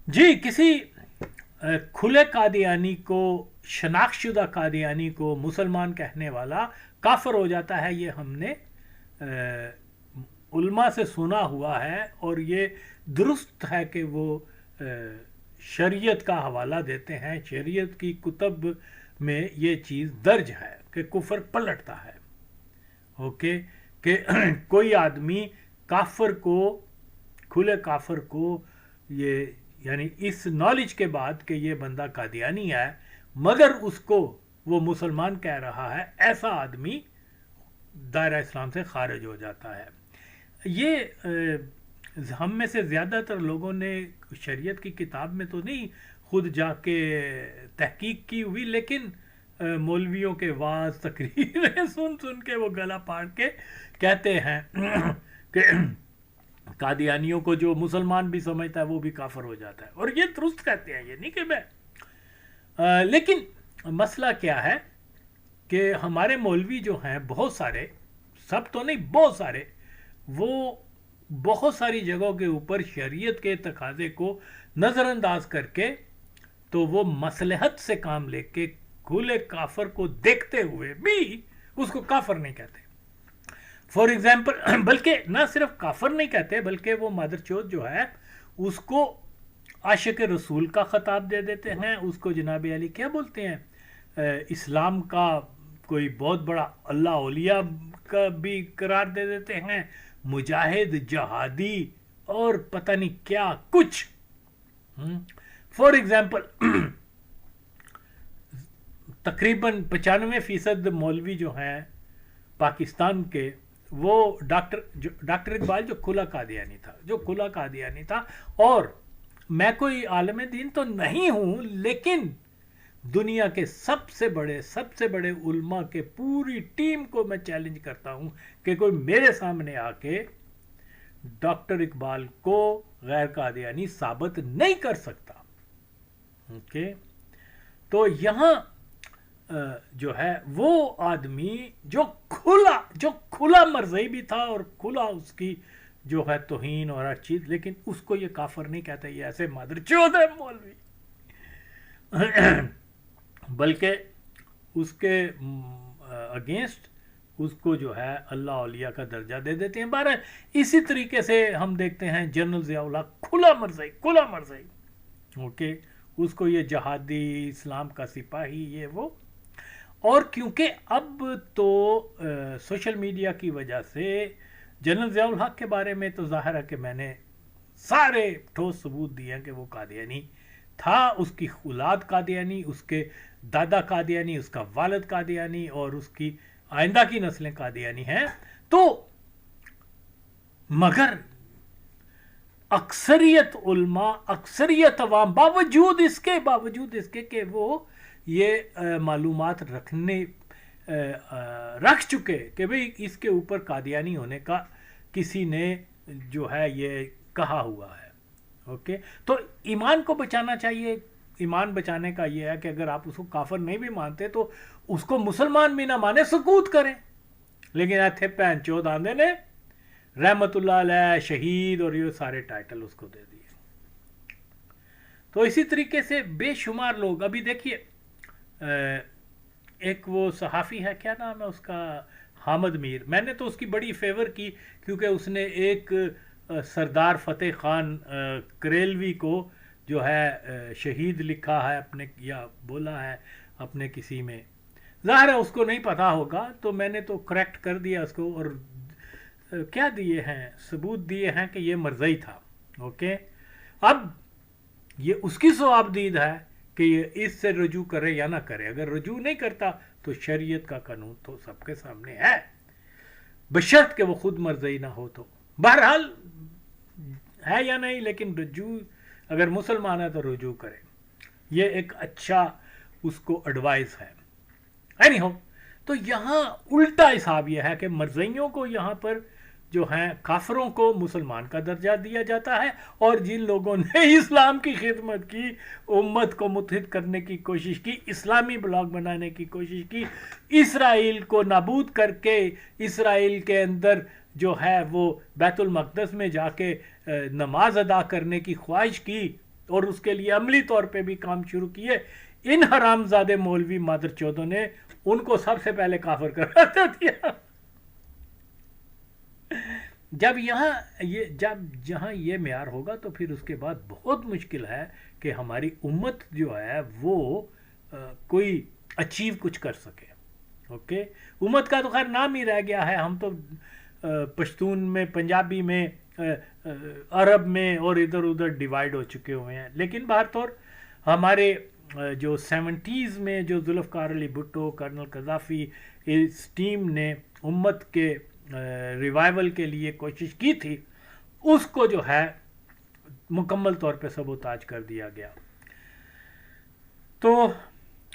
جی کسی کھلے قادیانی کو، شناخت شدہ قادیانی کو مسلمان کہنے والا کافر ہو جاتا ہے، یہ ہم نے علماء سے سنا ہوا ہے، اور یہ درست ہے کہ وہ شریعت کا حوالہ دیتے ہیں، شریعت کی کتب میں یہ چیز درج ہے کہ کفر پلٹتا ہے. اوکے، کہ کوئی آدمی کافر کو، کھلے کافر کو، یہ یعنی اس نالج کے بعد کہ یہ بندہ قادیانی ہے مگر اس کو وہ مسلمان کہہ رہا ہے، ایسا آدمی دائرہ اسلام سے خارج ہو جاتا ہے. یہ ہم میں سے زیادہ تر لوگوں نے شریعت کی کتاب میں تو نہیں خود جا کے تحقیق کی ہوئی، لیکن مولویوں کے وعظ تقریریں سن سن کے وہ گلا پاڑ کے کہتے ہیں کہ قادیانیوں کو جو مسلمان بھی سمجھتا ہے وہ بھی کافر ہو جاتا ہے، اور یہ درست کہتے ہیں، یہ نہیں کہ میں لیکن مسئلہ کیا ہے کہ ہمارے مولوی جو ہیں بہت سارے، سب تو نہیں بہت سارے، وہ بہت ساری جگہوں کے اوپر شریعت کے تقاضے کو نظر انداز کر کے تو وہ مصلحت سے کام لے کے کھلے کافر کو دیکھتے ہوئے بھی اس کو کافر نہیں کہتے. فار ایگزامپل، بلکہ نہ صرف کافر نہیں کہتے بلکہ وہ مادر چوت جو ہے اس کو عاشق رسول کا خطاب دے دیتے ہیں، اس کو جناب علی کیا بولتے ہیں، اسلام کا کوئی بہت بڑا اللہ اولیاء کا بھی قرار دے دیتے ہیں، مجاہد، جہادی اور پتہ نہیں کیا کچھ. فار ایگزامپل تقریباً 95% مولوی جو ہیں پاکستان کے، وہ ڈاکٹر اقبال جو کھلا قادیانی تھا، اور میں کوئی عالم دین تو نہیں ہوں لیکن دنیا کے سب سے بڑے علماء کے پوری ٹیم کو میں چیلنج کرتا ہوں کہ کوئی میرے سامنے آ کے ڈاکٹر اقبال کو غیر قادیانی ثابت نہیں کر سکتا. اوکے، تو یہاں جو ہے وہ آدمی جو کھلا مرضی بھی تھا اور کھلا اس کی جو ہے توہین اور ہر چیز، لیکن اس کو یہ کافر نہیں کہتا، یہ ایسے مادر چوت ہے مولوی. بلکہ اس کے اگینسٹ اس کو جو ہے اللہ اولیاء کا درجہ دے دیتے ہیں. بہرحال اسی طریقے سے ہم دیکھتے ہیں جنرل ضیاء الحق کھلا مرضی، اوکے، اس کو یہ جہادی، اسلام کا سپاہی، یہ وہ. اور کیونکہ اب تو سوشل میڈیا کی وجہ سے جنرل ضیاء الحق کے بارے میں تو ظاہر ہے کہ میں نے سارے ٹھوس ثبوت دیے ہیں کہ وہ قادیانی تھا، اس کی اولاد قادیانی، اس کے دادا قادیانی، اس کا والد قادیانی، اور اس کی آئندہ کی نسلیں قادیانی ہیں. تو مگر اکثریت علماء، اکثریت عوام، باوجود اس کے کہ وہ یہ معلومات رکھ چکے کہ بھئی اس کے اوپر قادیانی ہونے کا کسی نے جو ہے یہ کہا ہوا ہے. اوکے، تو ایمان کو بچانا چاہیے. ایمان بچانے کا یہ ہے کہ اگر آپ اس کو کافر نہیں بھی مانتے تو اس کو مسلمان بھی نہ مانے، سکوت کریں. لیکن ایتھے پہن چود آندے نے رحمت اللہ علیہ، شہید، اور یہ سارے ٹائٹل اس کو دے دیے. تو اسی طریقے سے بے شمار لوگ، ابھی دیکھیے ایک وہ صحافی ہے، کیا نام ہے اس کا، حامد میر. میں نے تو اس کی بڑی فیور کی کیونکہ اس نے ایک سردار فتح خان کریلوی کو جو ہے شہید لکھا ہے اپنے، یا بولا ہے اپنے کسی میں. ظاہر ہے اس کو نہیں پتا ہوگا، تو میں نے تو کریکٹ کر دیا اس کو، اور کیا دیے ہیں، ثبوت دیے ہیں کہ یہ مرضی تھا. اوکے، اب یہ اس کی ثواب دید ہے کہ یہ اس سے رجوع کرے یا نہ کرے. اگر رجوع نہیں کرتا تو شریعت کا قانون تو سب کے سامنے ہے، بشرط کہ وہ خود مرضی نہ ہو. تو بہرحال ہے یا نہیں، لیکن رجوع اگر مسلمان ہے تو رجوع کرے، یہ ایک اچھا اس کو ایڈوائز ہے. اینی ہو، تو یہاں الٹا حساب یہ ہے کہ مرزیوں کو یہاں پر جو ہیں کافروں کو مسلمان کا درجہ دیا جاتا ہے، اور جن لوگوں نے اسلام کی خدمت کی، امت کو متحد کرنے کی کوشش کی، اسلامی بلاک بنانے کی کوشش کی، اسرائیل کو نابود کر کے اسرائیل کے اندر جو ہے وہ بیت المقدس میں جا کے نماز ادا کرنے کی خواہش کی، اور اس کے لیے عملی طور پہ بھی کام شروع کیے. ان حرامزادے مولوی مادر چودوں نے ان کو سب سے پہلے کافر کرا دیا. جب جہاں یہ معیار ہوگا تو پھر اس کے بعد بہت مشکل ہے کہ ہماری امت جو ہے وہ کوئی اچیو کچھ کر سکے. اوکے, امت کا تو خیر نام ہی رہ گیا ہے. ہم تو پشتون میں, پنجابی میں, عرب میں اور ادھر ادھر ڈیوائیڈ ہو چکے ہوئے ہیں. لیکن بہر طور ہمارے جو 70s میں جو ذوالفقار علی بھٹو, کرنل قذافی, اس ٹیم نے امت کے ریوائول کے لیے کوشش کی تھی, اس کو جو ہے مکمل طور پہ سبوتاج کر دیا گیا. تو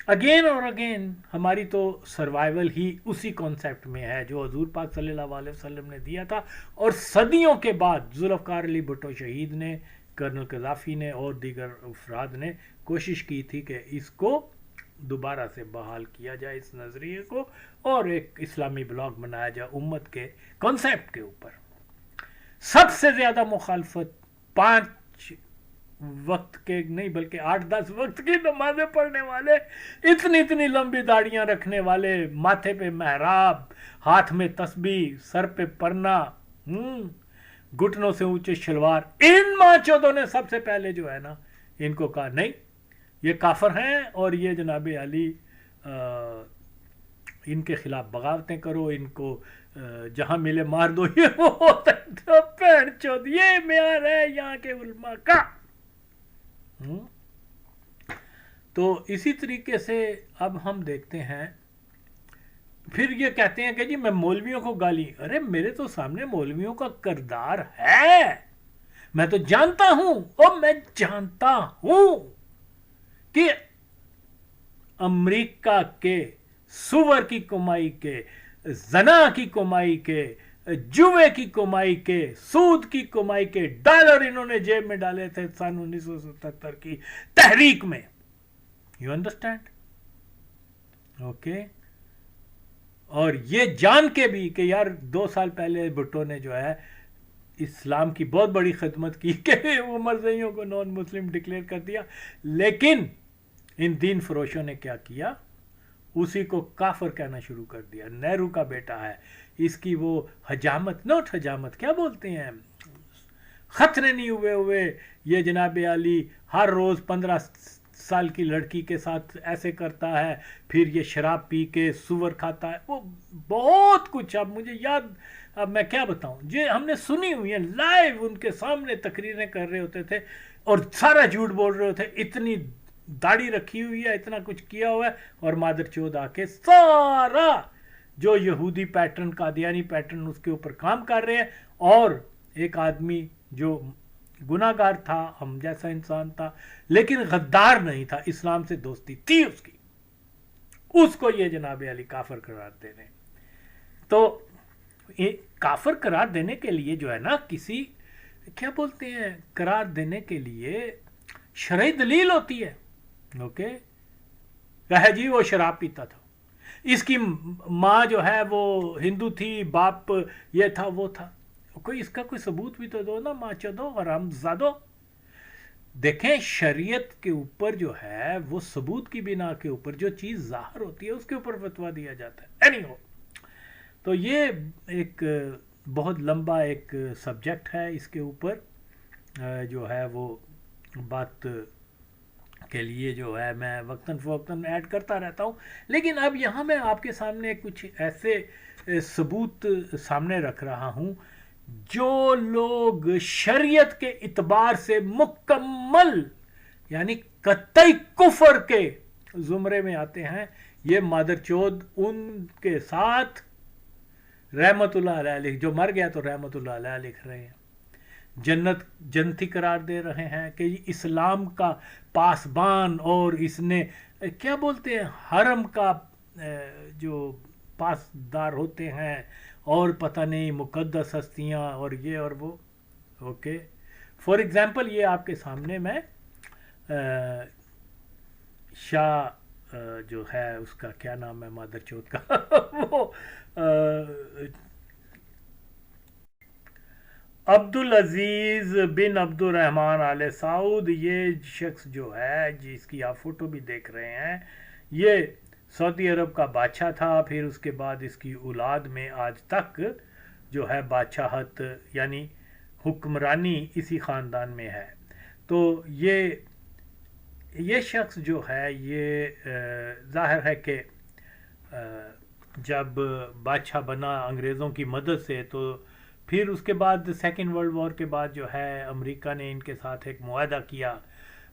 اگین اور اگین ہماری تو سروائیول ہی اسی کانسیپٹ میں ہے جو حضور پاک صلی اللہ علیہ وسلم نے دیا تھا. اور صدیوں کے بعد ذوالفقار علی بھٹو شہید نے, کرنل قذافی نے اور دیگر افراد نے کوشش کی تھی کہ اس کو دوبارہ سے بحال کیا جائے, اس نظریے کو, اور ایک اسلامی بلاک بنایا جائے امت کے کانسیپٹ کے اوپر. سب سے زیادہ مخالفت 5 وقت کے نہیں بلکہ 8-10 وقت کی نمازیں پڑھنے والے, اتنی لمبی داڑیاں رکھنے والے, ماتھے پہ محراب, ہاتھ میں تسبیح, سر پہ پرنا, گھٹنوں سے اونچے شلوار, ان ماچودوں نے سب سے پہلے جو ہے نا ان کو کہا نہیں یہ کافر ہیں اور یہ جناب علی ان کے خلاف بغاوتیں کرو, ان کو جہاں ملے مار دو. یہ وہ ہوتا ہے پہن چود, یہ معیار ہے یہاں کے علماء کا. تو اسی طریقے سے اب ہم دیکھتے ہیں, پھر یہ کہتے ہیں کہ جی میں مولویوں کو گالی. ارے میرے تو سامنے مولویوں کا کردار ہے, میں تو جانتا ہوں, اور میں جانتا ہوں کہ امریکہ کے سور کی کمائی کے, زنا کی کمائی کے, جوے کی کمائی کے, سود کی کمائی کے ڈالر انہوں نے جیب میں ڈالے تھے سن 1977 کی تحریک میں. You understand? اوکے. اور یہ جان کے بھی کہ یار 2 سال پہلے بھٹو نے جو ہے اسلام کی بہت بڑی خدمت کی کہ وہ مرزائیوں کو نان مسلم ڈکلیئر کر دیا, لیکن ان دین فروشوں نے کیا کیا, اسی کو کافر کہنا شروع کر دیا. نہرو کا بیٹا ہے, اس کی وہ حجامت, نوٹ حجامت کیا بولتے ہیں, خطرے نہیں ہوئے یہ جناب علی ہر روز 15 سال کی لڑکی کے ساتھ ایسے کرتا ہے, پھر یہ شراب پی کے سور کھاتا ہے, وہ بہت کچھ. اب مجھے یاد, اب میں کیا بتاؤں, یہ ہم نے سنی ہوئی ہیں لائیو, ان کے سامنے تقریریں کر رہے ہوتے تھے اور سارا جھوٹ بول رہے ہوتے, اتنی داڑھی رکھی ہوئی ہے, اتنا کچھ کیا ہوا ہے, اور مادر چود آ کے سارا جو یہودی پیٹرن, قادیانی پیٹرن, اس کے اوپر کام کر رہے ہیں. اور ایک آدمی جو گناہ گار تھا, ہم جیسا انسان تھا, لیکن غدار نہیں تھا, اسلام سے دوستی تھی اس کی, اس کو یہ جناب علی کافر قرار دے رہے ہیں. تو کافر قرار دینے کے لیے جو ہے نا, کسی کیا بولتے ہیں, قرار دینے کے لیے شرعی دلیل ہوتی ہے. اوکے, کہے جی وہ شراب پیتا تھا, اس کی ماں جو ہے وہ ہندو تھی, باپ یہ تھا وہ تھا, کوئی اس کا کوئی ثبوت بھی تو دو نا, ماں چودو حرام زادو. دیکھیں شریعت کے اوپر جو ہے وہ ثبوت کی بنا کے اوپر جو چیز ظاہر ہوتی ہے اس کے اوپر فتویٰ دیا جاتا ہے. اینی ہو, تو یہ ایک بہت لمبا ایک سبجیکٹ ہے, اس کے اوپر جو ہے وہ بات کے لیے جو ہے میں وقتاً فوقتاً ایڈ کرتا رہتا ہوں. لیکن اب یہاں میں آپ کے سامنے کچھ ایسے ثبوت سامنے رکھ رہا ہوں جو لوگ شریعت کے اعتبار سے مکمل یعنی قطعی کفر کے زمرے میں آتے ہیں, یہ مادر چود ان کے ساتھ رحمت اللہ علیہ, جو مر گیا تو رحمت اللہ علیہ لکھ رہے ہیں, جنتی قرار دے رہے ہیں کہ اسلام کا پاسبان, اور اس نے کیا بولتے ہیں حرم کا جو پاسدار ہوتے ہیں, اور پتہ نہیں مقدس ہستیاں اور یہ اور وہ. اوکے, فار ایگزامپل یہ آپ کے سامنے میں شاہ جو ہے اس کا کیا نام ہے مادر چوت کا وہ عبدالعزیز بن عبد الرحمن آل سعود، یہ شخص جو ہے جس کی آپ فوٹو بھی دیکھ رہے ہیں، یہ سعودی عرب کا بادشاہ تھا. پھر اس کے بعد اس کی اولاد میں آج تک جو ہے بادشاہت یعنی حکمرانی اسی خاندان میں ہے. تو یہ شخص جو ہے یہ ظاہر ہے کہ جب بادشاہ بنا انگریزوں کی مدد سے، تو پھر اس کے بعد سیکنڈ ورلڈ وار کے بعد جو ہے امریکہ نے ان کے ساتھ ایک معاہدہ کیا.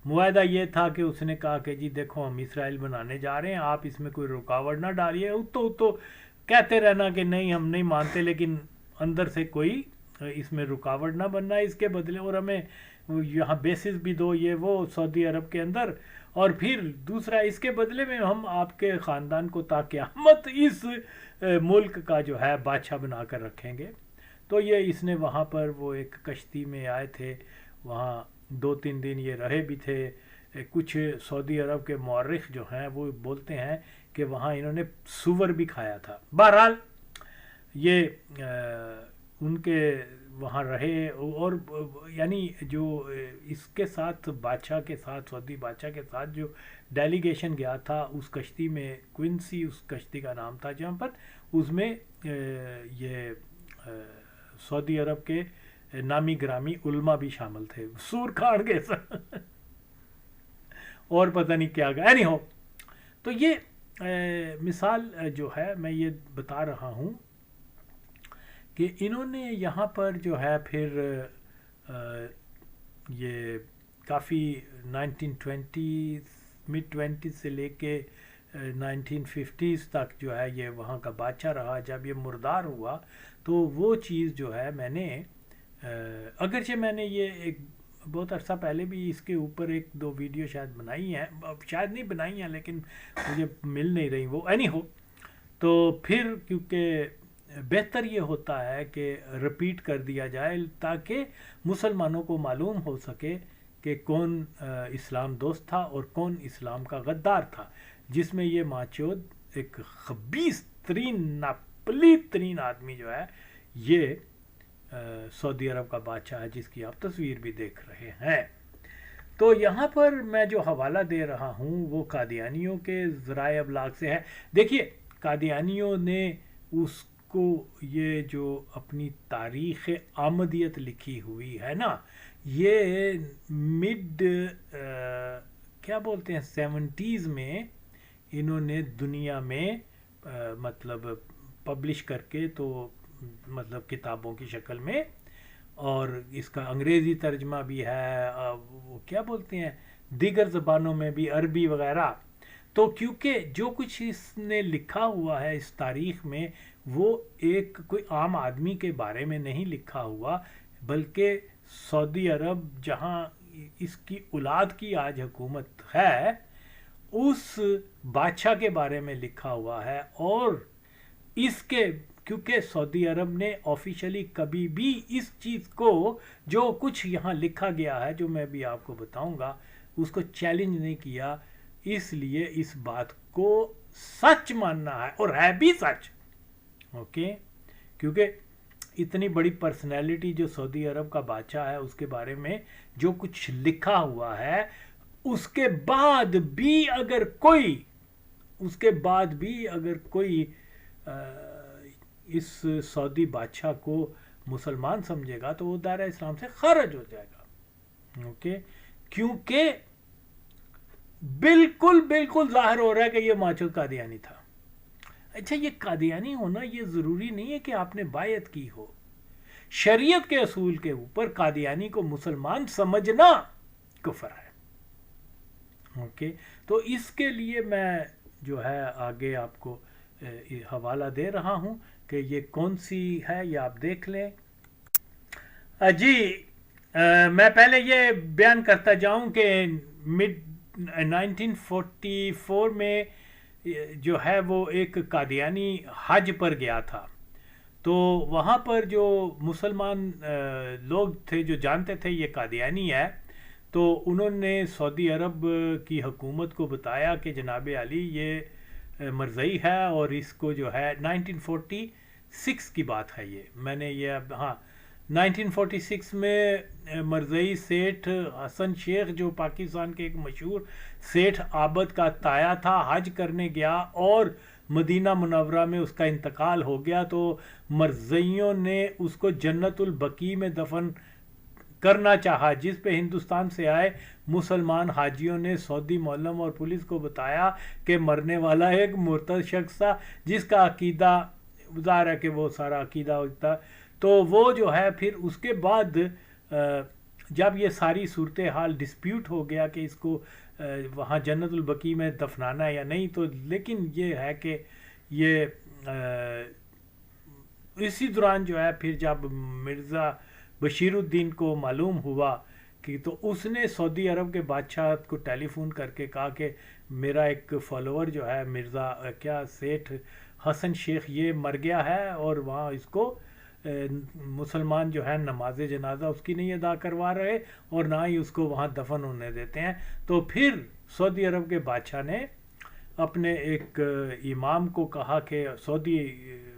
معاہدہ یہ تھا کہ اس نے کہا کہ جی دیکھو ہم اسرائیل بنانے جا رہے ہیں، آپ اس میں کوئی رکاوٹ نہ ڈالیے. تو کہتے رہنا کہ نہیں ہم نہیں مانتے، لیکن اندر سے کوئی اس میں رکاوٹ نہ بننا اس کے بدلے، اور ہمیں یہاں بیسز بھی دو یہ وہ سعودی عرب کے اندر، اور پھر دوسرا اس کے بدلے میں ہم آپ کے خاندان کو تا قیامت اس ملک کا جو ہے بادشاہ بنا کر رکھیں گے. تو یہ اس نے وہاں پر وہ ایک کشتی میں آئے تھے، وہاں 2-3 دن یہ رہے بھی تھے. کچھ سعودی عرب کے مورخ جو ہیں وہ بولتے ہیں کہ وہاں انہوں نے سور بھی کھایا تھا. بہرحال یہ ان کے وہاں رہے، اور یعنی جو اس کے ساتھ بادشاہ کے ساتھ سعودی بادشاہ کے ساتھ جو ڈیلیگیشن گیا تھا اس کشتی میں، کوئنسی اس کشتی کا نام تھا، جہاں پر اس میں یہ سعودی عرب کے نامی گرامی علماء بھی شامل تھے. سور کھاڑ کے اور پتہ نہیں کیا گیا. اینی ہو، تو یہ مثال جو ہے میں یہ بتا رہا ہوں کہ انہوں نے یہاں پر جو ہے پھر یہ کافی 1920 mid-20s سے لے کے 1950s تک جو ہے یہ وہاں کا بادشاہ رہا. جب یہ مردار ہوا تو وہ چیز جو ہے میں نے اگرچہ میں نے یہ ایک بہت عرصہ پہلے بھی اس کے اوپر 1-2 ویڈیو شاید بنائی ہیں، شاید نہیں بنائی ہیں لیکن مجھے مل نہیں رہی وہ. اینی ہو، تو پھر کیونکہ بہتر یہ ہوتا ہے کہ رپیٹ کر دیا جائے تاکہ مسلمانوں کو معلوم ہو سکے کہ کون اسلام دوست تھا اور کون اسلام کا غدار تھا، جس میں یہ ماچود ایک خبیث ترین ناپلیت ترین آدمی جو ہے یہ سعودی عرب کا بادشاہ ہے، جس کی آپ تصویر بھی دیکھ رہے ہیں. تو یہاں پر میں جو حوالہ دے رہا ہوں وہ قادیانیوں کے ذرائع ابلاغ سے ہے. دیکھیے قادیانیوں نے اس کو یہ جو اپنی تاریخ آمدیت لکھی ہوئی ہے نا، یہ مڈ کیا بولتے ہیں 70s میں انہوں نے دنیا میں مطلب پبلش کر کے، تو مطلب کتابوں کی شکل میں، اور اس کا انگریزی ترجمہ بھی ہے، وہ کیا بولتے ہیں دیگر زبانوں میں بھی، عربی وغیرہ. تو کیونکہ جو کچھ اس نے لکھا ہوا ہے اس تاریخ میں وہ ایک کوئی عام آدمی کے بارے میں نہیں لکھا ہوا، بلکہ سعودی عرب جہاں اس کی اولاد کی آج حکومت ہے اس بادشاہ کے بارے میں لکھا ہوا ہے. اور اس کے کیونکہ سعودی عرب نے آفیشلی کبھی بھی اس چیز کو جو کچھ یہاں لکھا گیا ہے جو میں بھی آپ کو بتاؤں گا اس کو چیلنج نہیں کیا، اس لیے اس بات کو سچ ماننا ہے، اور ہے بھی سچ. اوکے، کیونکہ اتنی بڑی پرسنالٹی جو سعودی عرب کا بادشاہ ہے اس کے بارے میں جو کچھ لکھا ہوا ہے، اس کے بعد بھی اگر کوئی اس سعودی بادشاہ کو مسلمان سمجھے گا تو وہ دائرہ اسلام سے خارج ہو جائے گا. اوکے، کیونکہ بالکل ظاہر ہو رہا ہے کہ یہ ماچود قادیانی تھا. اچھا، یہ قادیانی ہونا یہ ضروری نہیں ہے کہ آپ نے بیعت کی ہو. شریعت کے اصول کے اوپر قادیانی کو مسلمان سمجھنا کفر ہے. اوکے، تو اس کے لیے میں جو ہے آگے آپ کو حوالہ دے رہا ہوں کہ یہ کون سی ہے، یہ آپ دیکھ لیں. جی، میں پہلے یہ بیان کرتا جاؤں کہ مڈ 1944 میں جو ہے وہ ایک قادیانی حج پر گیا تھا. تو وہاں پر جو مسلمان لوگ تھے جو جانتے تھے یہ قادیانی ہے، تو انہوں نے سعودی عرب کی حکومت کو بتایا کہ جناب علی یہ مرزئی ہے، اور اس کو جو ہے 1946 کی بات ہے، یہ میں نے یہ ہاں 1946 میں مرزئی سیٹھ حسن شیخ جو پاکستان کے ایک مشہور سیٹھ عابد کا تایا تھا حج کرنے گیا اور مدینہ منورہ میں اس کا انتقال ہو گیا، تو مرزئیوں نے اس کو جنت البقیع میں دفن کرنا چاہا، جس پہ ہندوستان سے آئے مسلمان حاجیوں نے سعودی معلم اور پولیس کو بتایا کہ مرنے والا ایک مرتد شخص تھا جس کا عقیدہ ظاہر ہے کہ وہ سارا عقیدہ ہوتا، تو وہ جو ہے پھر اس کے بعد جب یہ ساری صورتحال ڈسپیوٹ ہو گیا کہ اس کو وہاں جنت البقیع میں دفنانا ہے یا نہیں، تو لیکن یہ ہے کہ یہ اسی دوران جو ہے پھر جب مرزا بشیر الدین کو معلوم ہوا کہ تو اس نے سعودی عرب کے بادشاہ کو ٹیلی فون کر کے کہا کہ میرا ایک فالوور جو ہے مرزا کیا سیٹھ حسن شیخ یہ مر گیا ہے اور وہاں اس کو مسلمان جو ہے نماز جنازہ اس کی نہیں ادا کروا رہے اور نہ ہی اس کو وہاں دفن ہونے دیتے ہیں، تو پھر سعودی عرب کے بادشاہ نے اپنے ایک امام کو کہا کہ سعودی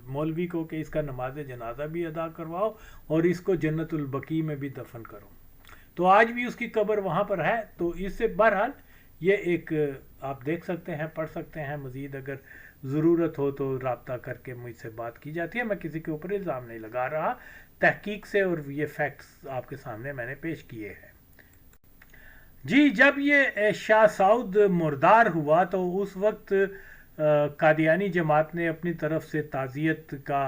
مولوی کو کہ اس کا نماز جنازہ بھی ادا کرواؤ اور اس کو جنت البقیع میں بھی دفن کرو، تو آج بھی اس کی قبر وہاں پر ہے۔ تو اس سے بہرحال یہ ایک آپ دیکھ سکتے ہیں، پڑھ سکتے ہیں، مزید اگر ضرورت ہو تو رابطہ کر کے مجھ سے بات کی جاتی ہے، میں کسی کے اوپر الزام نہیں لگا رہا، تحقیق سے اور یہ فیکٹس آپ کے سامنے میں نے پیش کیے ہیں۔ جی جب یہ شاہ سعود مردار ہوا تو اس وقت قادیانی جماعت نے اپنی طرف سے تعزیت کا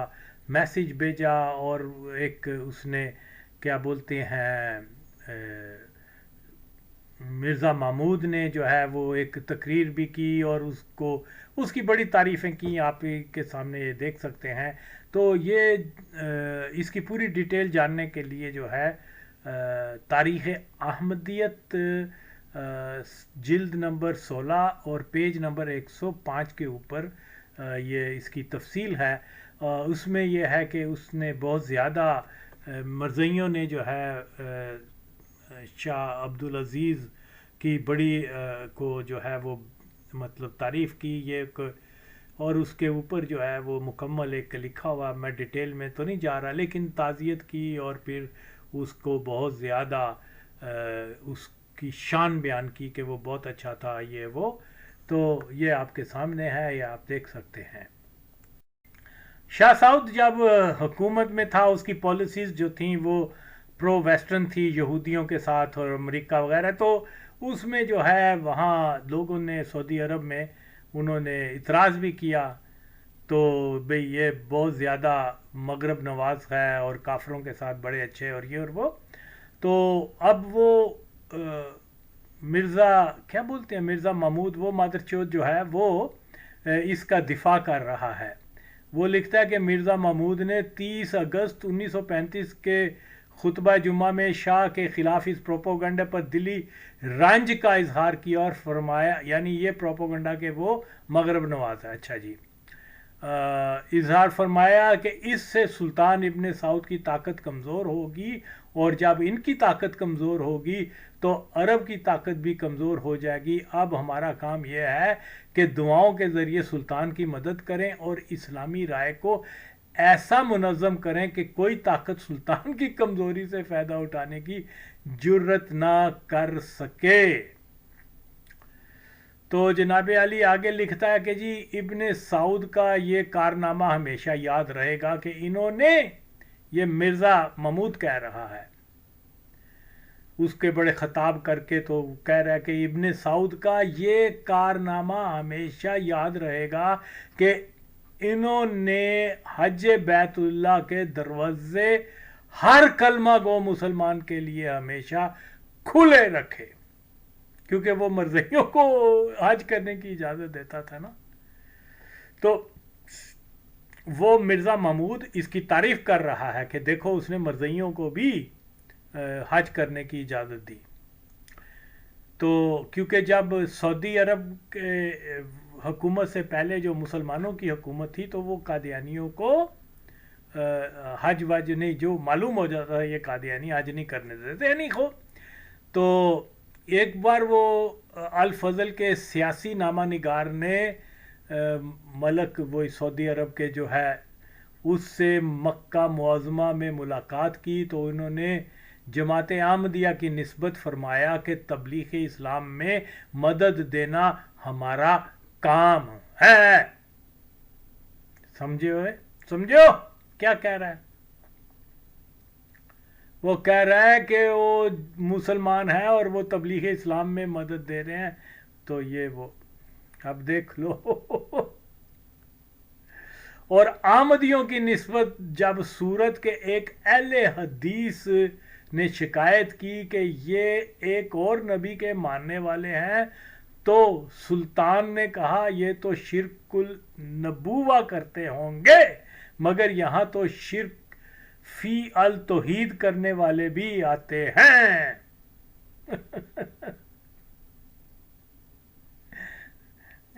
میسیج بھیجا اور ایک اس نے کیا بولتے ہیں مرزا محمود نے جو ہے وہ ایک تقریر بھی کی اور اس کی بڑی تعریفیں کی، آپ کے سامنے یہ دیکھ سکتے ہیں۔ تو یہ اس کی پوری ڈیٹیل جاننے کے لیے جو ہے تاریخ احمدیت جلد نمبر 16 اور پیج نمبر 105 کے اوپر یہ اس کی تفصیل ہے، اس میں یہ ہے کہ اس نے بہت زیادہ مرزئیوں نے جو ہے شاہ عبدالعزیز کی بڑی کو جو ہے وہ مطلب تعریف کی یہ، اور اس کے اوپر جو ہے وہ مکمل ایک لکھا ہوا، میں ڈیٹیل میں تو نہیں جا رہا، لیکن تعزیت کی اور پھر اس کو بہت زیادہ اس کی شان بیان کی کہ وہ بہت اچھا تھا یہ وہ، تو یہ آپ کے سامنے ہے، یہ آپ دیکھ سکتے ہیں۔ شاہ سعود جب حکومت میں تھا اس کی پالیسیز جو تھیں وہ پرو ویسٹرن تھی یہودیوں کے ساتھ اور امریکہ وغیرہ، تو اس میں جو ہے وہاں لوگوں نے سعودی عرب میں انہوں نے اعتراض بھی کیا، تو بھئی یہ بہت زیادہ مغرب نواز ہے اور کافروں کے ساتھ بڑے اچھے اور یہ اور وہ، تو اب وہ مرزا کیا بولتے ہیں مرزا محمود وہ مادر چوت جو ہے وہ اس کا دفاع کر رہا ہے۔ وہ لکھتا ہے کہ مرزا محمود نے 30 اگست 1935 کے خطبہ جمعہ میں شاہ کے خلاف اس پروپوگنڈا پر دلی رنج کا اظہار کیا اور فرمایا، یعنی یہ پروپوگنڈا کہ وہ مغرب نواز ہے، اچھا جی، اظہار فرمایا کہ اس سے سلطان ابن سعود کی طاقت کمزور ہوگی اور جب ان کی طاقت کمزور ہوگی تو عرب کی طاقت بھی کمزور ہو جائے گی۔ اب ہمارا کام یہ ہے کہ دعاؤں کے ذریعے سلطان کی مدد کریں اور اسلامی رائے کو ایسا منظم کریں کہ کوئی طاقت سلطان کی کمزوری سے فائدہ اٹھانے کی جرت نہ کر سکے۔ تو جناب علی آگے لکھتا ہے کہ جی ابن سعود کا یہ کارنامہ ہمیشہ یاد رہے گا کہ انہوں نے، یہ مرزا محمود کہہ رہا ہے اس کے بڑے خطاب کر کے، تو کہہ رہا ہے کہ ابن سعود کا یہ کارنامہ ہمیشہ یاد رہے گا کہ انہوں نے حج بیت اللہ کے دروازے ہر کلمہ گو مسلمان کے لیے ہمیشہ کھلے رکھے، کیونکہ وہ مرزئیوں کو حج کرنے کی اجازت دیتا تھا نا۔ تو وہ مرزا محمود اس کی تعریف کر رہا ہے کہ دیکھو اس نے مرزئیوں کو بھی حج کرنے کی اجازت دی۔ تو کیونکہ جب سعودی عرب کے حکومت سے پہلے جو مسلمانوں کی حکومت تھی تو وہ قادیانیوں کو حج وج نہیں، جو معلوم ہو جاتا ہے یہ قادیانی حج نہیں کرنے دیتے یعنی خو، تو ایک بار وہ الفضل کے سیاسی نامہ نگار نے ملک وہ سعودی عرب کے جو ہے اس سے مکہ معظمہ میں ملاقات کی تو انہوں نے جماعت احمدیہ کی نسبت فرمایا کہ تبلیغ اسلام میں مدد دینا ہمارا کام ہے. سمجھو کیا کہہ رہا ہے؟ وہ کہہ رہا ہے کہ وہ مسلمان ہے اور وہ تبلیغ اسلام میں مدد دے رہے ہیں. تو یہ وہ اب دیکھ لو. اور احمدیوں کی نسبت جب سورت کے ایک اہل حدیث نے شکایت کی کہ یہ ایک اور نبی کے ماننے والے ہیں تو سلطان نے کہا یہ تو شرک النبوہ کرتے ہوں گے مگر یہاں تو شرک فی التوحید کرنے والے بھی آتے ہیں.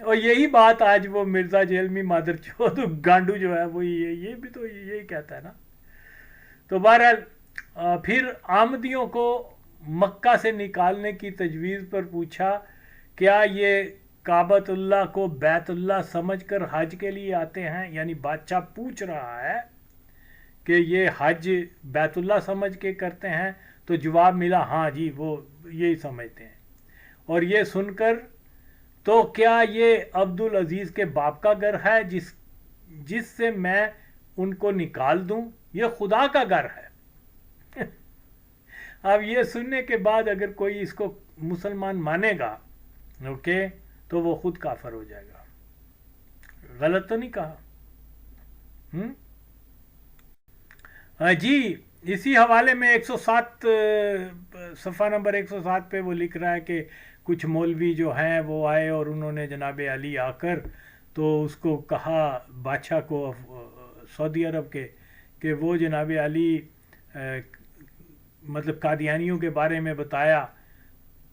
اور یہی بات آج وہ مرزا جیلمی مادر چود گانڈو جو ہے وہ یہ بھی تو یہی کہتا ہے نا. تو بہرحال پھر احمدیوں کو مکہ سے نکالنے کی تجویز پر پوچھا کیا یہ کعبۃ اللہ کو بیت اللہ سمجھ کر حج کے لیے آتے ہیں. یعنی بادشاہ پوچھ رہا ہے کہ یہ حج بیت اللہ سمجھ کے کرتے ہیں. تو جواب ملا ہاں جی وہ یہی سمجھتے ہیں. اور یہ سن کر تو کیا یہ عبدالعزیز کے باپ کا گھر ہے جس سے میں ان کو نکال دوں؟ یہ خدا کا گھر ہے. اب یہ سننے کے بعد اگر کوئی اس کو مسلمان مانے گا اوکے تو وہ خود کافر ہو جائے گا. غلط تو نہیں کہا؟ جی اسی حوالے میں 107 صفحہ نمبر 107 پہ وہ لکھ رہا ہے کہ کچھ مولوی جو ہیں وہ آئے اور انہوں نے جناب علی آ کر تو اس کو کہا بادشاہ کو سعودی عرب کے کہ وہ جناب علی مطلب قادیانیوں کے بارے میں بتایا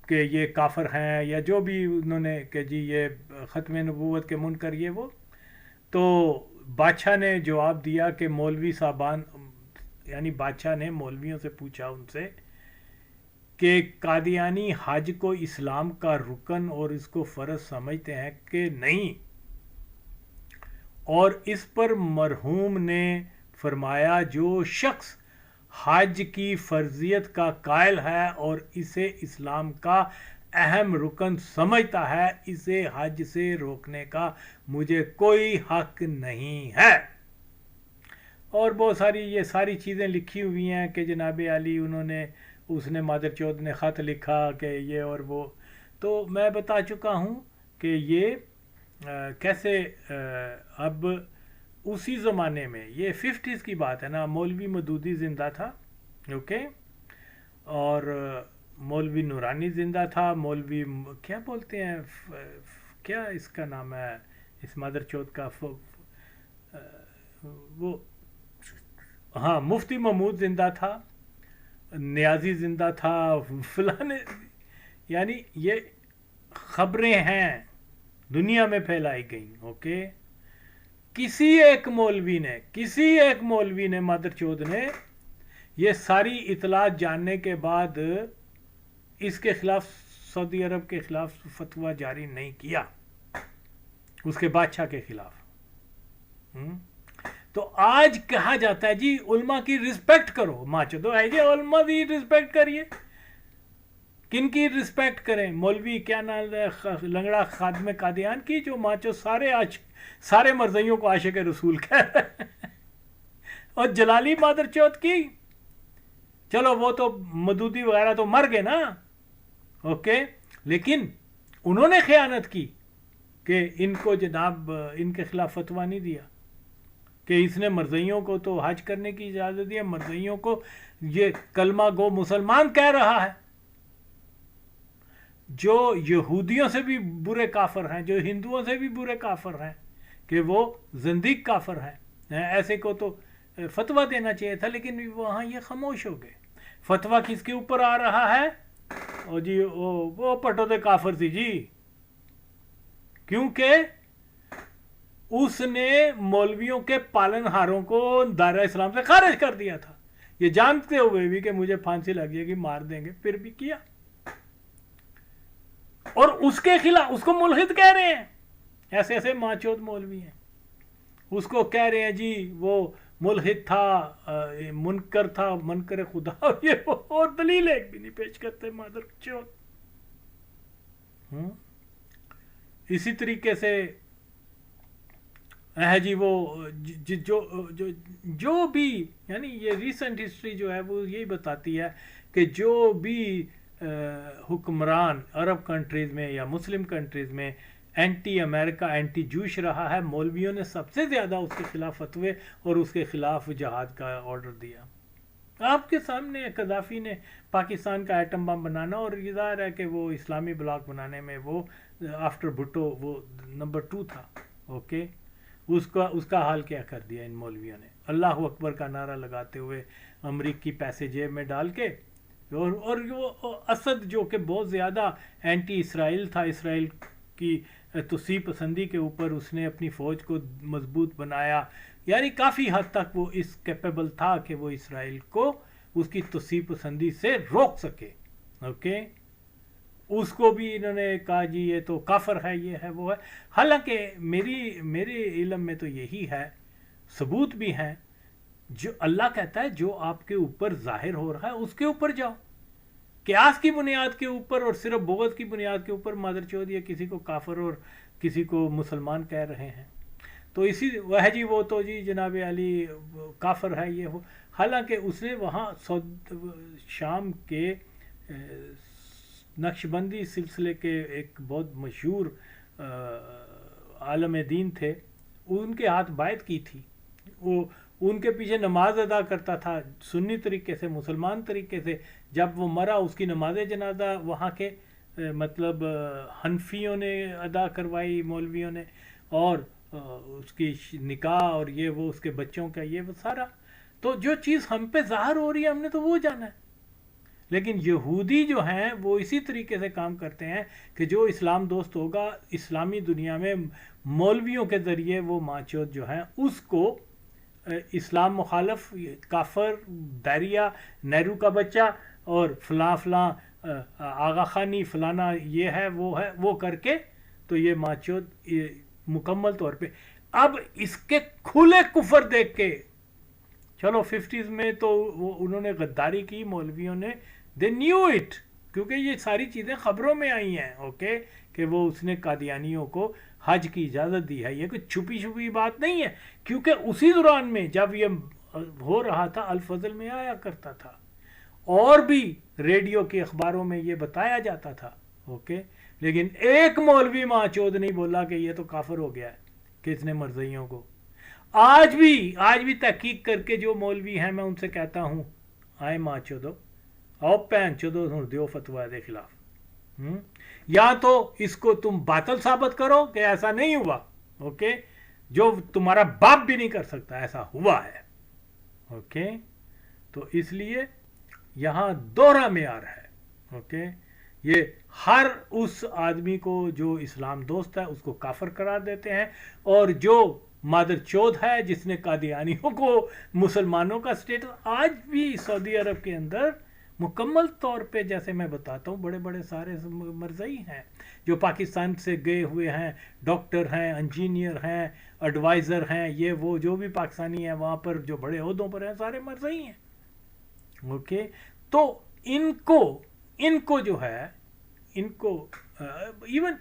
کہ یہ کافر ہیں یا جو بھی انہوں نے کہ جی یہ ختم نبوت کے منکر یہ وہ. تو بادشاہ نے جواب دیا کہ مولوی صاحبان یعنی بادشاہ نے مولویوں سے پوچھا ان سے کہ قادیانی حج کو اسلام کا رکن اور اس کو فرض سمجھتے ہیں کہ نہیں. اور اس پر مرحوم نے فرمایا جو شخص حج کی فرضیت کا قائل ہے اور اسے اسلام کا اہم رکن سمجھتا ہے اسے حج سے روکنے کا مجھے کوئی حق نہیں ہے. اور بہت ساری یہ ساری چیزیں لکھی ہوئی ہیں کہ جناب علی اس نے مادر چود نے خط لکھا کہ یہ اور وہ. تو میں بتا چکا ہوں کہ یہ کیسے اب اسی زمانے میں یہ 50s کی بات ہے نا. مولوی مودودی زندہ تھا اوکے اور مولوی نورانی زندہ تھا. مولوی کیا بولتے ہیں کیا اس کا نام ہے اس مادر چود کا وہ ہاں مفتی محمود زندہ تھا. نیازی زندہ تھا فلانے. یعنی یہ خبریں ہیں دنیا میں پھیلائی گئیں اوکے. کسی ایک مولوی نے مادر چود نے یہ ساری اطلاعات جاننے کے بعد اس کے خلاف سعودی عرب کے خلاف فتویٰ جاری نہیں کیا اس کے بادشاہ کے خلاف. تو آج کہا جاتا ہے جی علماء کی رسپیکٹ کرو. ماچدو ہے جی علماء کی رسپیکٹ کریے. کن کی رسپیکٹ کریں؟ مولوی کیا نام لنگڑا خادم قادیان کی جو ماچو سارے مرزیوں کو عاشق رسول کہہ رہے ہیں. اور جلالی مادر چوت کی چلو وہ تو مودودی وغیرہ تو مر گئے نا اوکے لیکن انہوں نے خیانت کی کہ ان کو جناب ان کے خلاف فتویٰ نہیں دیا کہ اس نے مرزیوں کو تو حج کرنے کی اجازت دی ہے. مرزیوں کو یہ کلمہ گو مسلمان کہہ رہا ہے جو یہودیوں سے بھی برے کافر ہیں جو ہندوؤں سے بھی برے کافر ہیں کہ وہ زندیق کافر ہیں. ایسے کو تو فتویٰ دینا چاہیے تھا لیکن وہاں یہ خاموش ہو گئے. فتویٰ کس کے اوپر آ رہا ہے؟ او جی وہ پٹو دے کافر تھی جی کیونکہ اس نے مولویوں کے پالن ہاروں کو دائرہ اسلام سے خارج کر دیا تھا یہ جانتے ہوئے بھی کہ مجھے پھانسی لگ جائے گی مار دیں گے پھر بھی کیا. اور اس کے خلاف اس کو ملحد کہہ رہے ہیں. ایسے ماچود مولوی ہیں اس کو کہہ رہے ہیں جی وہ ملحد تھا، منکر تھا، منکر خدا، اور یہ وہ، اور دلیل ایک بھی نہیں پیش کرتے مادر چوت۔ اسی طریقے سے ہے جی وہ جو بھی، یعنی یہ ریسنٹ ہسٹری جو ہے وہ یہی بتاتی ہے کہ جو بھی حکمران عرب کنٹریز میں یا مسلم کنٹریز میں اینٹی امریکہ، اینٹی جوش رہا ہے، مولویوں نے سب سے زیادہ اس کے خلاف فتوے اور اس کے خلاف جہاد کا آرڈر دیا۔ آپ کے سامنے قذافی نے پاکستان کا ایٹم بم بنانا، اور یہ ظاہر ہے کہ وہ اسلامی بلاک بنانے میں وہ آفٹر بھٹو وہ نمبر 2 تھا، اوکے۔ اس کا حال کیا کر دیا ان مولویوں نے، اللہ اکبر کا نعرہ لگاتے ہوئے، امریکی پیسے جیب میں ڈال کے، اور وہ اسد جو کہ بہت زیادہ اینٹی اسرائیل تھا، اسرائیل کی توسیع پسندی کے اوپر اس نے اپنی فوج کو مضبوط بنایا، یعنی کافی حد تک وہ اس کیپیبل تھا کہ وہ اسرائیل کو اس کی توسیع پسندی سے روک سکے، اوکے۔ اس کو بھی انہوں نے کہا جی یہ تو کافر ہے، یہ ہے وہ ہے، حالانکہ میرے علم میں تو یہی ہے، ثبوت بھی ہیں، جو اللہ کہتا ہے جو آپ کے اوپر ظاہر ہو رہا ہے اس کے اوپر جاؤ، قیاس کی بنیاد کے اوپر اور صرف بغض کی بنیاد کے اوپر مادر چود یا کسی کو کافر اور کسی کو مسلمان کہہ رہے ہیں، تو اسی وہ جی وہ تو جی جناب علی کافر ہے یہ وہ، حالانکہ اس نے وہاں شام کے نقش بندی سلسلے کے ایک بہت مشہور عالم دین تھے، ان کے ہاتھ بیعت کی تھی، وہ ان کے پیچھے نماز ادا کرتا تھا سنی طریقے سے، مسلمان طریقے سے، جب وہ مرا اس کی نماز جنازہ وہاں کے مطلب حنفیوں نے ادا کروائی، مولویوں نے، اور اس کی نکاح اور یہ وہ اس کے بچوں کا یہ وہ سارا، تو جو چیز ہم پہ ظاہر ہو رہی ہے ہم نے تو وہ جانا ہے۔ لیکن یہودی جو ہیں وہ اسی طریقے سے کام کرتے ہیں کہ جو اسلام دوست ہوگا اسلامی دنیا میں مولویوں کے ذریعے وہ ماچوت جو ہیں اس کو اسلام مخالف، کافر، دائریہ، نہرو کا بچہ اور فلاں فلاں آغا خانی فلانا یہ ہے وہ کر کے، تو یہ ماچوت مکمل طور پہ اب اس کے کھلے کفر دیکھ کے، چلو 50s میں تو وہ انہوں نے غداری کی مولویوں نے، دے نیو اٹ، کیونکہ یہ ساری چیزیں خبروں میں آئی ہیں، اوکے، کہ وہ اس نے قادیانیوں کو حج کی اجازت دی ہے، یہ کوئی چھپی بات نہیں ہے، کیونکہ اسی دوران میں جب یہ ہو رہا تھا الفضل میں آیا کرتا تھا، اور بھی ریڈیو کے اخباروں میں یہ بتایا جاتا تھا، اوکے، لیکن ایک مولوی ماچود نہیں بولا کہ یہ تو کافر ہو گیا ہے کس نے مرزائیوں کو۔ آج بھی تحقیق کر کے جو مولوی ہیں میں ان سے کہتا ہوں آئے ماں چودو آؤ پین چودو دیو فتویٰ دے خلاف، یا تو اس کو تم باطل ثابت کرو کہ ایسا نہیں ہوا، اوکے، جو تمہارا باپ بھی نہیں کر سکتا ایسا ہوا ہے، اوکے۔ تو اس لیے یہاں دوہرا معیار ہے، اوکے، یہ ہر اس آدمی کو جو اسلام دوست ہے اس کو کافر قرار دیتے ہیں، اور جو مادر چود ہے جس نے قادیانیوں کو مسلمانوں کا سٹیٹس، آج بھی سعودی عرب کے اندر مکمل طور پہ جیسے میں بتاتا ہوں بڑے بڑے سارے مرزائی ہیں جو پاکستان سے گئے ہوئے ہیں، ڈاکٹر ہیں، انجینئر ہیں، ایڈوائزر ہیں، یہ وہ جو بھی پاکستانی ہیں وہاں پر جو بڑے عہدوں پر ہیں سارے مرزائی ہیں، اوکے۔ تو ان کو جو ہے ان کو ایون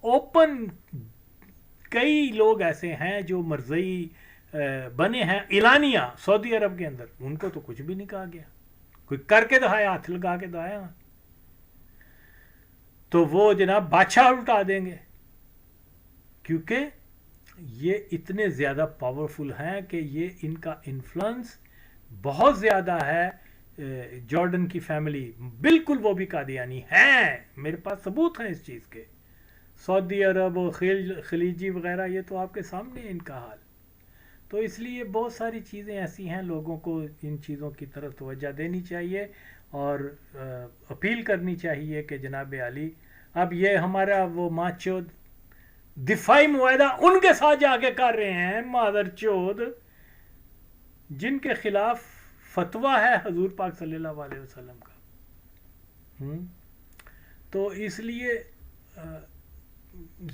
اوپن کئی لوگ ایسے ہیں جو مرزائی بنے ہیں اعلانیہ سعودی عرب کے اندر، ان کو تو کچھ بھی نہیں کہا گیا، کوئی کر کے دکھایا، ہاتھ لگا کے دکھایا تو وہ جناب بادشاہ الٹا دیں گے، کیونکہ یہ اتنے زیادہ پاورفل ہیں کہ یہ ان کا انفلوئنس بہت زیادہ ہے۔ جارڈن کی فیملی بالکل وہ بھی قادیانی ہیں، میرے پاس ثبوت ہیں اس چیز کے، سعودی عرب اور خلیجی وغیرہ یہ تو آپ کے سامنے ان کا حال۔ تو اس لیے بہت ساری چیزیں ایسی ہیں، لوگوں کو ان چیزوں کی طرف توجہ دینی چاہیے اور اپیل کرنی چاہیے کہ جناب علی اب یہ ہمارا وہ ماں چود دفاعی معاہدہ ان کے ساتھ جا کے کر رہے ہیں مادر چود جن کے خلاف فتویٰ ہے حضور پاک صلی اللہ علیہ وسلم کا۔ تو اس لیے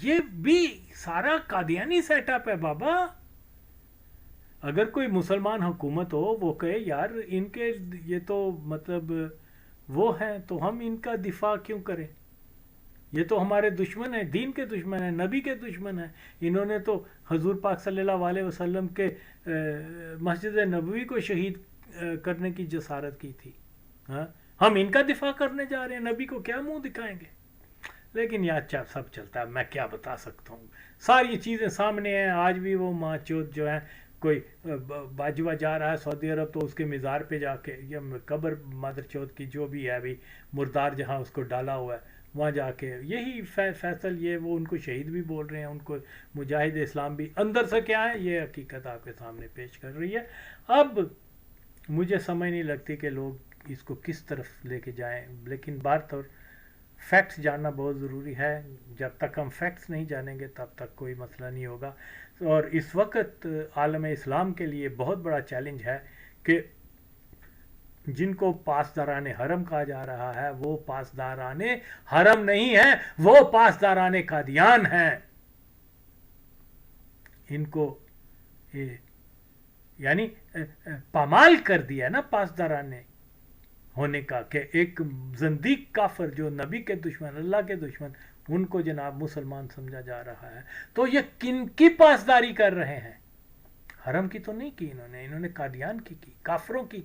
یہ بھی سارا قادیانی سیٹ اپ ہے بابا. اگر کوئی مسلمان حکومت ہو وہ کہے یار ان کے یہ تو مطلب وہ ہیں تو ہم ان کا دفاع کیوں کریں, یہ تو ہمارے دشمن ہیں, دین کے دشمن ہیں, نبی کے دشمن ہیں, انہوں نے تو حضور پاک صلی اللہ علیہ وسلم کے مسجد نبوی کو شہید کرنے کی جسارت کی تھی. ہاں ہم ان کا دفاع کرنے جا رہے ہیں, نبی کو کیا منہ دکھائیں گے؟ لیکن یار سب چلتا ہے, میں کیا بتا سکتا ہوں, ساری چیزیں سامنے ہیں. آج بھی وہ ماں چوت جو ہیں, کوئی باجوہ جا رہا ہے سعودی عرب تو اس کے مزار پہ جا کے, یا قبر مادر چوت کی جو بھی ہے ابھی مردار جہاں اس کو ڈالا ہوا ہے وہاں جا کے یہی فیصل یہ وہ ان کو شہید بھی بول رہے ہیں, ان کو مجاہد اسلام بھی. اندر سے کیا ہے یہ حقیقت آپ کے سامنے پیش کر رہی ہے. اب مجھے سمجھ نہیں لگتی کہ لوگ اس کو کس طرف لے کے جائیں, لیکن بات اور فیکٹس جاننا بہت ضروری ہے. جب تک ہم فیکٹس نہیں جانیں گے تب تک کوئی مسئلہ نہیں ہوگا. اور اس وقت عالم اسلام کے لیے بہت بڑا چیلنج ہے کہ جن کو پاسداران حرم کہا جا رہا ہے وہ پاسداران حرم نہیں ہیں, وہ پاسداران قادیان ہیں. ان کو یعنی پامال کر دیا نا پاسداران ہونے کا, کہ ایک زندیق کافر جو نبی کے دشمن, اللہ کے دشمن, ان کو جناب مسلمان سمجھا جا رہا ہے. تو یہ کن کی پاسداری کر رہے ہیں؟ حرم کی تو نہیں کی انہوں نے قادیان کی, کافروں کی,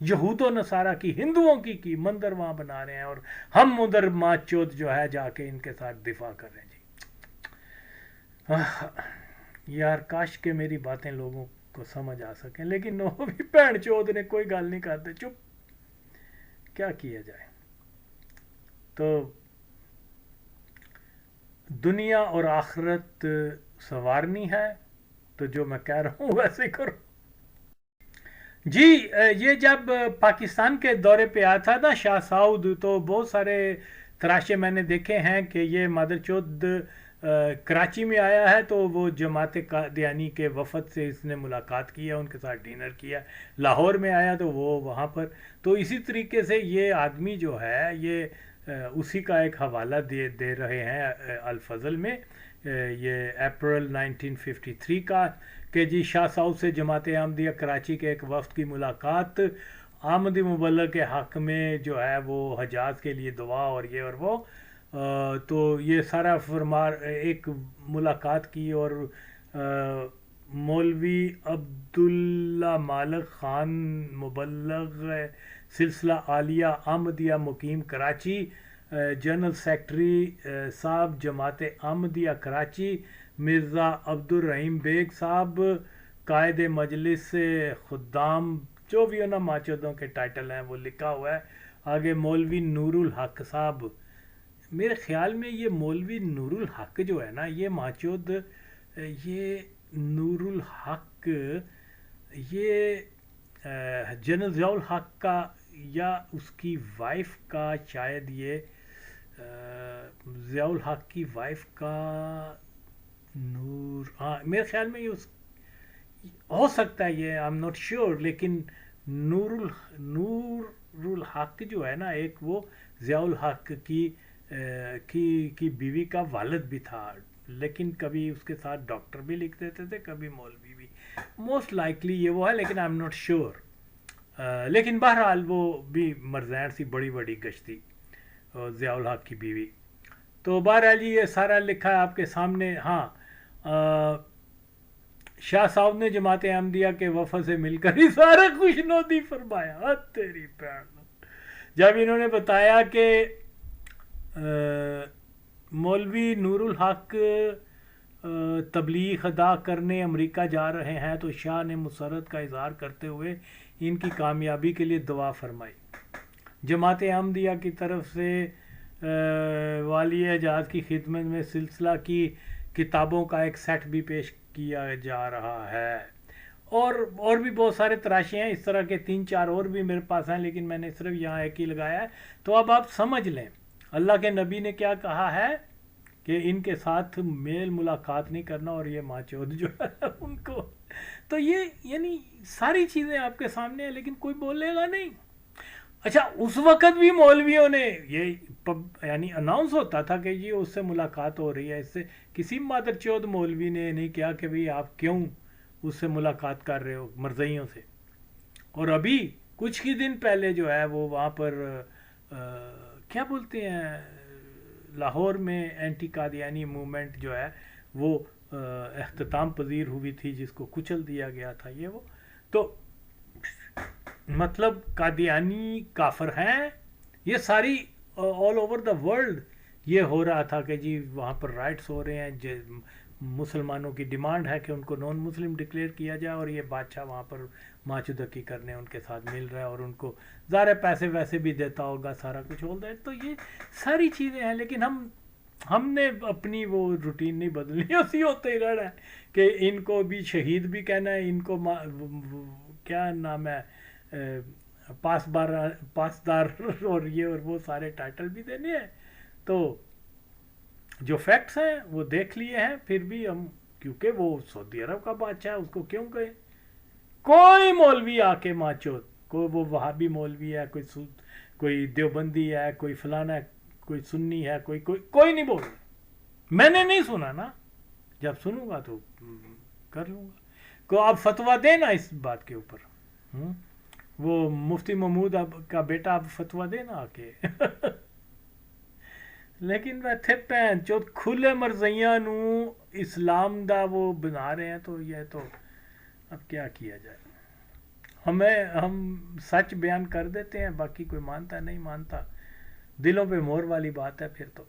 یہود و نصارہ کی, ہندوؤں کی مندر وہاں بنا رہے ہیں, اور ہم ادھر ماں چوت جو ہے جا کے ان کے ساتھ دفاع کر رہے ہیں. جی یار کاش کہ میری باتیں لوگوں کو سمجھ آ سکیں, لیکن وہ بھی بہن چوت نے کوئی گل نہیں کرتے, چپ, کیا کیا جائے. تو دنیا اور آخرت سنوارنی ہے تو جو میں کہہ رہا ہوں ویسے کرو. جی یہ جب پاکستان کے دورے پہ آیا تھا نا شاہ سعود, تو بہت سارے تراشے میں نے دیکھے ہیں کہ یہ مادر چوت کراچی میں آیا ہے تو وہ جماعت قادیانی کے وفد سے اس نے ملاقات کیا, ان کے ساتھ ڈنر کیا. لاہور میں آیا تو وہ وہاں پر, تو اسی طریقے سے یہ آدمی جو ہے یہ اسی کا ایک حوالہ دے رہے ہیں الفضل میں, یہ اپریل 1953 کا, کہ جی شاہ سعود سے جماعت احمدیہ کراچی کے ایک وفد کی ملاقات, آمد مبلغ کے حق میں جو ہے وہ حجاز کے لیے دعا اور یہ اور وہ. تو یہ سارا فرمار ایک ملاقات کی, اور مولوی عبداللہ مالک خان مبلغ سلسلہ عالیہ احمدیہ مقیم کراچی, جنرل سیکرٹری صاحب جماعت احمدیہ کراچی مرزا عبدالرحیم بیگ صاحب, قائد مجلس خدام, جو بھی نا ماچودوں کے ٹائٹل ہیں وہ لکھا ہوا ہے. آگے مولوی نور الحق صاحب, میرے خیال میں یہ مولوی نور الحق جو ہے نا یہ ماچود, یہ نور الحق یہ جنرل ضیاء الحق کا یا اس کی وائف کا, شاید یہ ضیاء الحق کی وائف کا نور, ہاں میرے خیال میں یہ ہو سکتا ہے, یہ آئی ایم ناٹ شیور, لیکن نور الحق جو ہے نا ایک وہ ضیاء الحق کی بیوی کا والد بھی تھا, لیکن کبھی اس کے ساتھ ڈاکٹر بھی لکھ دیتے تھے, کبھی مولوی بھی, موسٹ لائکلی یہ وہ ہے, لیکن آئی ایم ناٹ شیور. لیکن بہرحال وہ بھی مرزین سی بڑی بڑی گشتی ضیاء الحق کی بیوی. تو بہرحال یہ سارا لکھا ہے آپ کے سامنے. ہاں شاہ صاحب نے جماعت احمدیہ کے وفد سے مل کر ہی سارا خوشنودی فرمایا. تیری بہن, جب انہوں نے بتایا کہ مولوی نور الحق تبلیغ ادا کرنے امریکہ جا رہے ہیں تو شاہ نے مسرت کا اظہار کرتے ہوئے ان کی کامیابی کے لیے دعا فرمائی. جماعت احمدیہ کی طرف سے والی اعجاز کی خدمت میں سلسلہ کی کتابوں کا ایک سیٹ بھی پیش کیا جا رہا ہے, اور بھی بہت سارے تراشے ہیں اس طرح کے, 3-4 اور بھی میرے پاس ہیں, لیکن میں نے صرف یہاں ایک ہی لگایا ہے. تو اب آپ سمجھ لیں اللہ کے نبی نے کیا کہا ہے کہ ان کے ساتھ میل ملاقات نہیں کرنا, اور یہ ماچود جو ہے ان کو. تو یہ یعنی ساری چیزیں آپ کے سامنے ہیں لیکن کوئی بولے گا نہیں. اچھا اس وقت بھی مولویوں نے یہ یعنی اناؤنس ہوتا تھا کہ جی اس سے ملاقات ہو رہی ہے، اس سے کسی مادر چود مولوی نے نہیں کیا کہ بھئی آپ کیوں اس سے ملاقات کر رہے ہو مرزائیوں سے. اور ابھی کچھ ہی دن پہلے جو ہے وہ وہاں پر کیا بولتے ہیں لاہور میں اینٹی قادیانی موومنٹ جو ہے وہ اختتام پذیر ہوئی تھی، جس کو کچل دیا گیا تھا یہ وہ. تو مطلب قادیانی کافر ہیں، یہ ساری آل اوور دا ورلڈ یہ ہو رہا تھا کہ جی وہاں پر رائٹس ہو رہے ہیں، مسلمانوں کی ڈیمانڈ ہے کہ ان کو نان مسلم ڈکلیئر کیا جائے، اور یہ بادشاہ وہاں پر ماچدکی کرنے ان کے ساتھ مل رہا ہے، اور ان کو ظاہر پیسے ویسے بھی دیتا ہوگا، سارا کچھ ہو رہا ہے. تو یہ ساری چیزیں ہیں، لیکن ہم نے اپنی وہ روٹین نہیں بدلنی، اسی ہوتے ہی رہنا ہے کہ ان کو بھی شہید بھی کہنا ہے، ان کو کیا نام ہے پاسدار اور یہ اور وہ سارے ٹائٹل بھی دینے ہیں. تو جو فیکٹس ہیں وہ دیکھ لیے ہیں، پھر بھی ہم کیونکہ وہ سعودی عرب کا بادشاہ ہے اس کو کیوں کہیں. کوئی مولوی آ کے ماچو، کوئی وہ وہابی مولوی ہے، کوئی دیوبندی ہے، کوئی فلانا ہے، کوئی سنی ہے، کوئی نہیں بول رہا. میں نے نہیں سنا نا، جب سنوں گا تو کر لوں گا. کو آپ فتویٰ دیں نا اس بات کے اوپر، وہ مفتی محمود کا بیٹا اب فتویٰ دینا آ کے. لیکن میں تھے پین جو کھلے مرزیاں نو اسلام دا وہ بنا رہے ہیں، تو یہ تو اب کیا کیا جائے. ہم سچ بیان کر دیتے ہیں، باقی کوئی مانتا نہیں مانتا، دلوں پہ مہر والی بات ہے پھر تو.